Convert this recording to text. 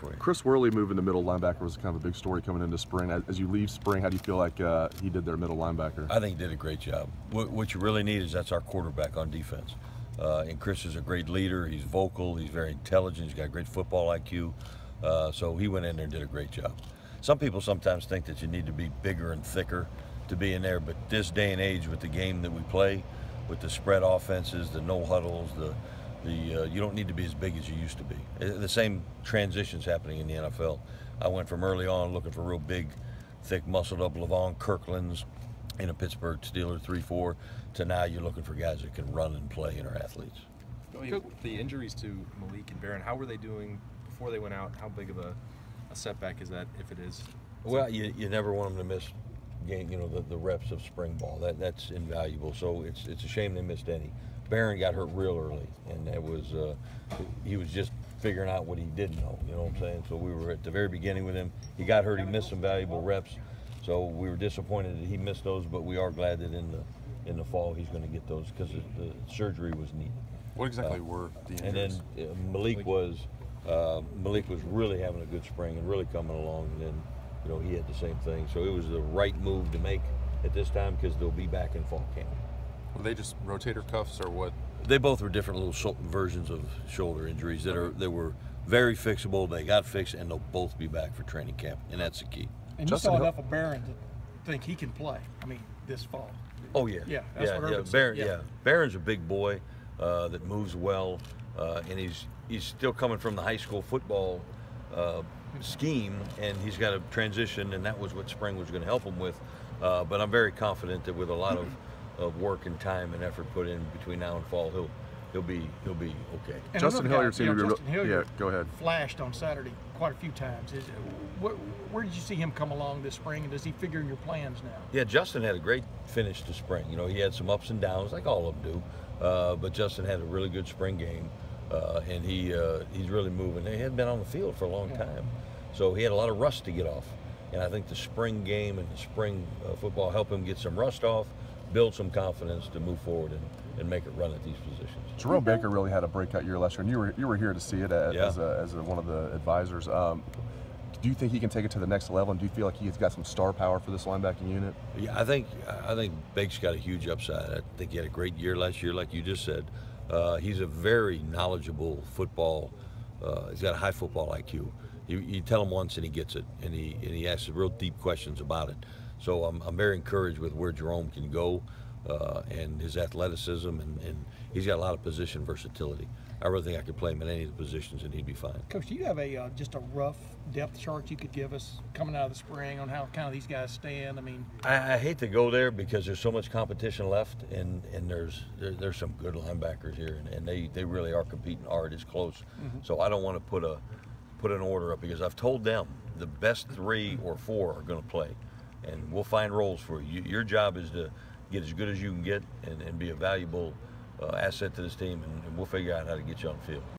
for you. Chris Worley moving to middle linebacker was kind of a big story coming into spring. As you leave spring, how do you feel like he did their middle linebacker? I think he did a great job. What you really need is that's our quarterback on defense. And Chris is a great leader. He's vocal. He's very intelligent. He's got great football IQ. So he went in there and did a great job. Some people sometimes think that you need to be bigger and thicker to be in there, but this day and age with the game that we play, with the spread offenses, the no huddles, you don't need to be as big as you used to be. The same transitions happening in the NFL. I went from early on looking for real big, thick, muscled up Levon Kirklands in a Pittsburgh Steelers 3-4 to now you're looking for guys that can run and play and are athletes. The injuries to Malik and Barron, how were they doing before they went out? How big of a setback is that, if it is? Well, you never want them to miss game, the reps of spring ball. That's invaluable. So it's a shame they missed any. Barron got hurt real early, and that was he was just figuring out what he didn't know. You know what I'm saying? So we were at the very beginning with him. He got hurt. He missed some valuable reps. So we were disappointed that he missed those, but we are glad that in the fall he's going to get those because the surgery was needed. What exactly were the injuries? And then Malik was really having a good spring and really coming along. And then he had the same thing. So it was the right move to make at this time because they'll be back in fall camp. Were they just rotator cuffs or what? They both were different little versions of shoulder injuries that were very fixable. They got fixed, and they'll both be back for training camp, and that's the key. And you saw enough of Barron to think he can play. I mean, this fall. Oh yeah. Yeah. That's what Urban said. Barron, yeah. Barron's a big boy that moves well, and he's still coming from the high school football scheme, and he's got to transition, and that was what spring was going to help him with. But I'm very confident that with a lot of work and time and effort put in between now and fall, he'll be okay. And Justin Hilliard seemed to be Justin Hilliard go ahead. Flashed on Saturday quite a few times. Where did you see him come along this spring, and does he figure in your plans now? Yeah, Justin had a great finish to spring. He had some ups and downs like all of them do, but Justin had a really good spring game, and he's really moving. He hadn't been on the field for a long time, so he had a lot of rust to get off. And I think the spring game and the spring football helped him get some rust off, build some confidence to move forward and make it run at these positions. Jerome Baker really had a breakout year last year, and you were here to see it as one of the advisors. Do you think he can take it to the next level, and do you feel like he's got some star power for this linebacking unit? Yeah, I think Bake's got a huge upside. I think he had a great year last year, like you just said. He's a very knowledgeable football. He's got a high football IQ. You tell him once and he gets it, and he asks real deep questions about it. So I'm very encouraged with where Jerome can go and his athleticism, and he's got a lot of position versatility. I really think I could play him in any of the positions and he'd be fine. Coach, do you have just a rough depth chart you could give us coming out of the spring on how kind of these guys stand? I mean, I hate to go there because there's so much competition left, and there's some good linebackers here, and they really are competing hard. It's close. So I don't want to put an order up because I've told them the best 3 or 4 are going to play, and we'll find roles for you. Your job is to get as good as you can get and be a valuable asset to this team, and we'll figure out how to get you on the field.